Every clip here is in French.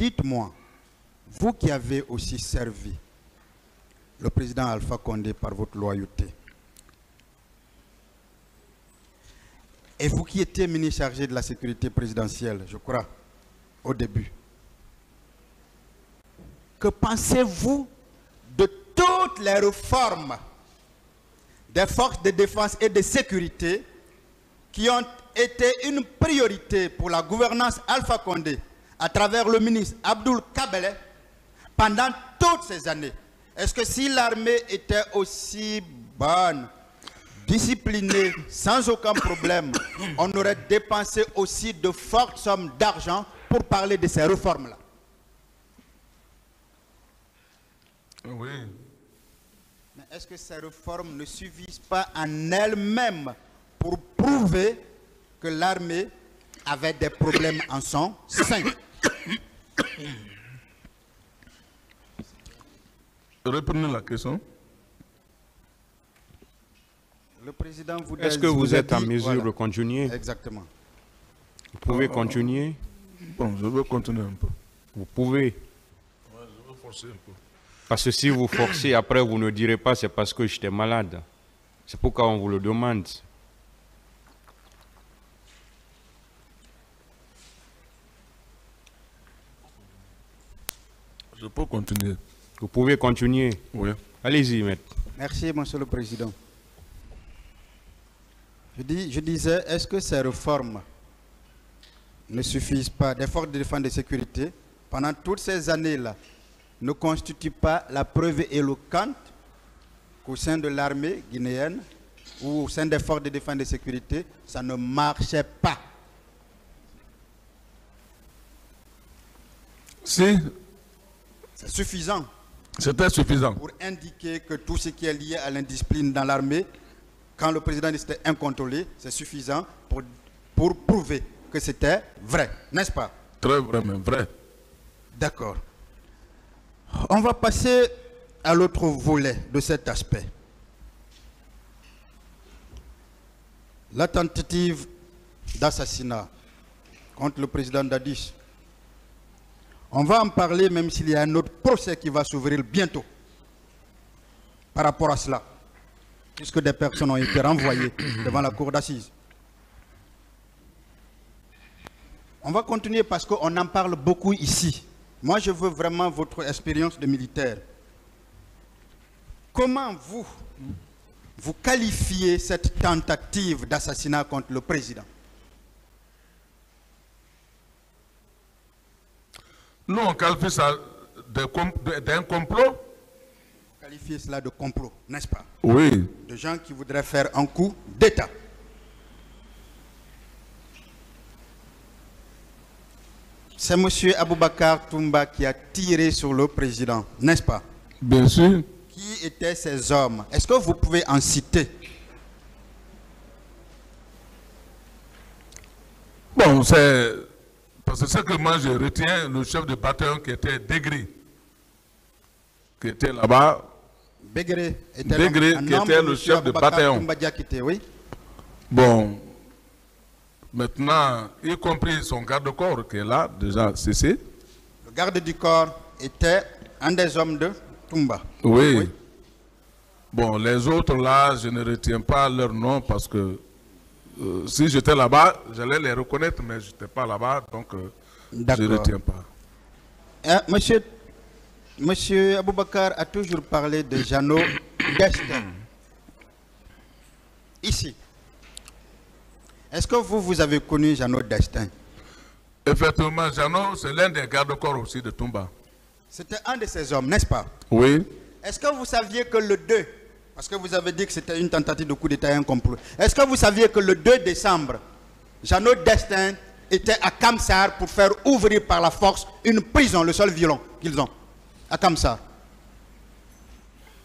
dites-moi, vous qui avez aussi servi le président Alpha Condé par votre loyauté, et vous qui étiez ministre chargé de la sécurité présidentielle, je crois, au début, que pensez-vous de toutes les réformes des forces de défense et de sécurité qui ont été une priorité pour la gouvernance Alpha Condé à travers le ministre Abdoul Kabele pendant toutes ces années? Est-ce que si l'armée était aussi bonne, disciplinée, sans aucun problème, on aurait dépensé aussi de fortes sommes d'argent pour parler de ces réformes-là? Oui. Mais est-ce que ces réformes ne suffisent pas en elles-mêmes pour prouver que l'armée avait des problèmes en son sein? Reprenez la question. Le président vous Est-ce que vous êtes en mesure de continuer? Exactement. Vous pouvez continuer? Bon, je veux continuer un peu. Vous pouvez. Ouais, je veux forcer un peu. Parce que si vous forcez, après vous ne direz pas c'est parce que j'étais malade. C'est pourquoi on vous le demande. Je peux continuer. Vous pouvez continuer. Oui. Allez-y, maître. Merci, monsieur le président. Je disais, est-ce que ces réformes ne suffisent pas, des forces de défense et de sécurité, pendant toutes ces années-là, ne constituent pas la preuve éloquente qu'au sein de l'armée guinéenne ou au sein des forces de défense et de sécurité, ça ne marchait pas? Si. C'est suffisant. C'était suffisant. Pour indiquer que tout ce qui est lié à l'indiscipline dans l'armée, quand le président était incontrôlé, c'est suffisant pour prouver que c'était vrai, n'est-ce pas? Très vrai, mais vrai. D'accord. On va passer à l'autre volet de cet aspect. La tentative d'assassinat contre le président Dadis. On va en parler même s'il y a un autre procès qui va s'ouvrir bientôt par rapport à cela, puisque des personnes ont été renvoyées devant la cour d'assises. On va continuer parce qu'on en parle beaucoup ici. Moi, je veux vraiment votre expérience de militaire. Comment vous qualifiez cette tentative d'assassinat contre le président? Nous, on qualifie ça d'un complot. Qualifier cela de complot, n'est-ce pas? Oui. De gens qui voudraient faire un coup d'État. C'est M. Aboubakar Toumba qui a tiré sur le président, n'est-ce pas? Bien sûr. Qui étaient ces hommes? Est-ce que vous pouvez en citer? Bon, c'est... Parce que ce que moi je retiens, le chef de bataillon qui était Degré, qui était là-bas. Degré Degré, qui était le chef de bataillon. Oui. Bon, maintenant, y compris son garde-corps qui est là, déjà cessé. Le garde du corps était un des hommes de Toumba. Oui. Oui. Bon, les autres là, je ne retiens pas leur nom parce que si j'étais là-bas, j'allais les reconnaître, mais je n'étais pas là-bas, donc je ne retiens pas. Monsieur Aboubakar a toujours parlé de Jeannot Destin. Ici. Est-ce que vous avez connu Jeannot Destin? Effectivement, Jeannot, c'est l'un des gardes-corps aussi de Toumba. C'était un de ces hommes, n'est-ce pas? Oui. Est-ce que vous saviez que le 2, parce que vous avez dit que c'était une tentative de coup d'État et un complot, est-ce que vous saviez que le 2 décembre, Jeannot Destin était à Kamsar pour faire ouvrir par la force une prison, le seul violon qu'ils ont, à Kamsar?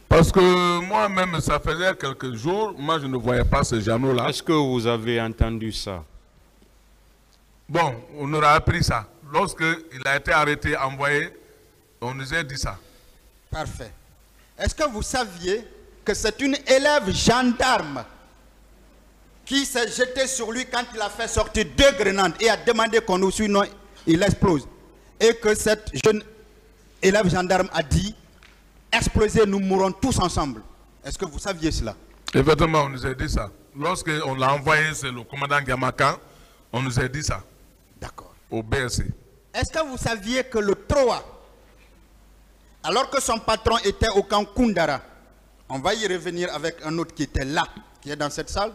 Parce que moi-même, ça faisait quelques jours, moi je ne voyais pas ce Jeannot-là. Est-ce que vous avez entendu ça? Bon, on aura appris ça. Lorsqu'il a été arrêté, envoyé, on nous a dit ça. Parfait. Est-ce que vous saviez que c'est une élève gendarme qui s'est jetée sur lui quand il a fait sortir 2 grenades et a demandé qu'on nous suive, non, il explose. et que cette jeune élève gendarme a dit « Explosez, nous mourrons tous ensemble ». Est-ce que vous saviez cela? Effectivement, on nous a dit ça. Lorsqu'on l'a envoyé, c'est le commandant Gamakan, on nous a dit ça. D'accord. Au BSC. Est-ce que vous saviez que le TROA, alors que son patron était au camp Koundara, on va y revenir avec un autre qui était là, qui est dans cette salle,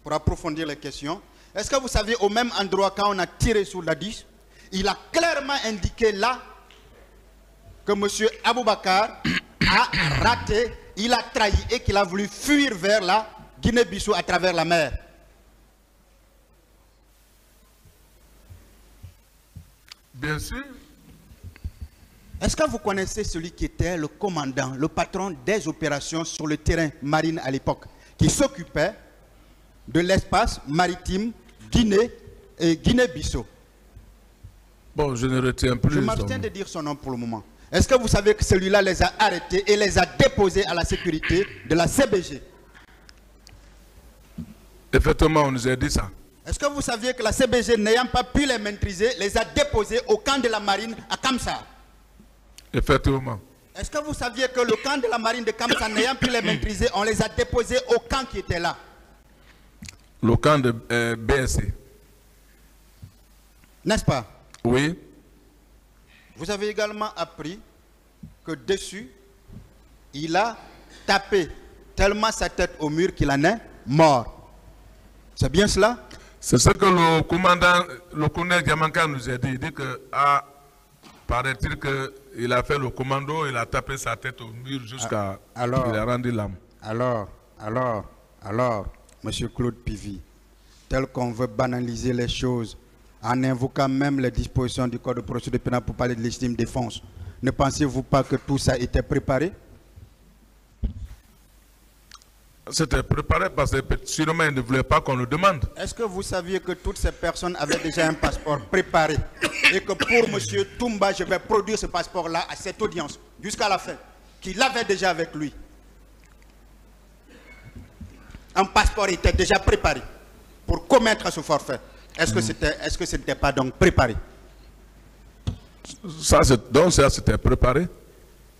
pour approfondir les questions. Est-ce que vous savez, au même endroit, quand on a tiré sur Dadis, il a clairement indiqué là que M. Aboubakar a raté, il a trahi et qu'il a voulu fuir vers la Guinée-Bissau à travers la mer. Bien sûr. Est-ce que vous connaissez celui qui était le commandant, le patron des opérations sur le terrain marine à l'époque, qui s'occupait de l'espace maritime Guinée et Guinée-Bissau? Bon, je ne retiens plus. Je m'abstiens de dire son nom pour le moment. Est-ce que vous savez que celui-là les a arrêtés et les a déposés à la sécurité de la CBG? Effectivement, on nous a dit ça. Est-ce que vous saviez que la CBG, n'ayant pas pu les maîtriser, les a déposés au camp de la marine à Kamsa? Effectivement. Est-ce que vous saviez que le camp de la marine de Kamsa, n'ayant pu les maîtriser, on les a déposés au camp qui était là? Le camp de BSC. N'est-ce pas? Oui. Vous avez également appris que dessus, il a tapé tellement sa tête au mur qu'il en est mort. C'est bien cela? C'est ce que le commandant, le colonel Diamanka nous a dit. Il dit que, paraît-il qu'il a fait le commando, il a tapé sa tête au mur jusqu'à qu'il a rendu l'âme. Alors, M. Claude Pivy, tel qu'on veut banaliser les choses, en invoquant même les dispositions du Code de procédure pénale pour parler de légitime défense, ne pensez-vous pas que tout ça était préparé? C'était préparé parce que sûrement ils ne voulaient pas qu'on le demande. Est-ce que vous saviez que toutes ces personnes avaient déjà un passeport préparé et que pour M. Toumba, je vais produire ce passeport-là à cette audience jusqu'à la fin, qu'il avait déjà avec lui? Un passeport était déjà préparé pour commettre ce forfait. Est-ce que ce n'était pas donc préparé? Donc ça c'était préparé.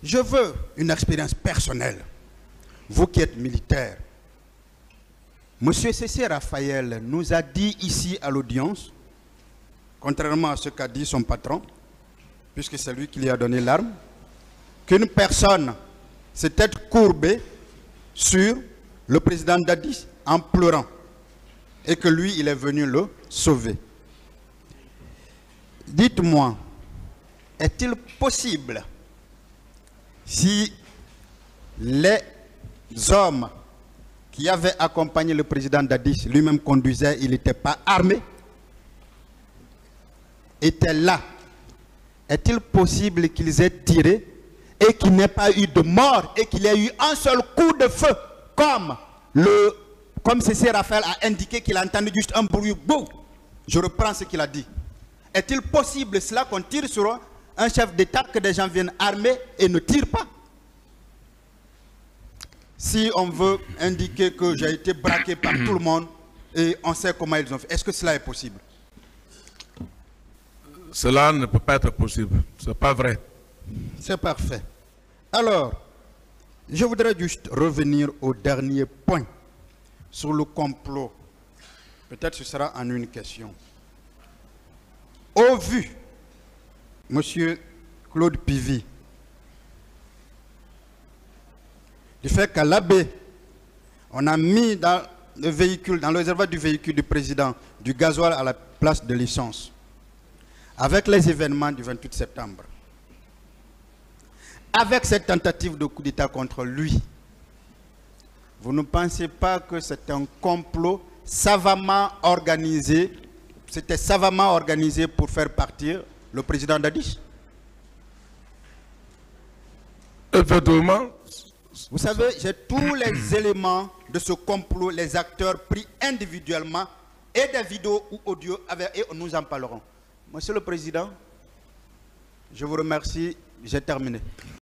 Je veux une expérience personnelle. Vous qui êtes militaire, Monsieur C.C. Raphaël nous a dit ici à l'audience, contrairement à ce qu'a dit son patron, puisque c'est lui qui lui a donné l'arme, qu'une personne s'était courbée sur le président Dadis en pleurant et que lui, il est venu le sauver. Dites-moi, est-il possible, si les hommes qui avaient accompagné le président Dadis, lui-même conduisait, il n'était pas armé, étaient là, est-il possible qu'ils aient tiré et qu'il n'y ait pas eu de mort et qu'il y ait eu un seul coup de feu comme C.C. Raphaël a indiqué qu'il a entendu juste un bruit, boum. Je reprends ce qu'il a dit. Est-il possible cela qu'on tire sur un chef d'État, que des gens viennent armés et ne tirent pas? Si on veut indiquer que j'ai été braqué par tout le monde et on sait comment ils ont fait, est-ce que cela est possible? Cela ne peut pas être possible. Ce n'est pas vrai. C'est parfait. Alors, je voudrais juste revenir au dernier point sur le complot. Peut-être ce sera en une question. Au vu, Monsieur Claude Pivy, du fait qu'à l'abbé, on a mis dans le véhicule, dans le réservoir du véhicule du président, du gasoil à la place de l'essence, avec les événements du 28 septembre, avec cette tentative de coup d'État contre lui, vous ne pensez pas que c'est un complot savamment organisé, c'était savamment organisé pour faire partir le président Dadis? Effectivement. Vous savez, j'ai tous les éléments de ce complot, les acteurs pris individuellement et des vidéos ou audio, et nous en parlerons. Monsieur le Président, je vous remercie, j'ai terminé.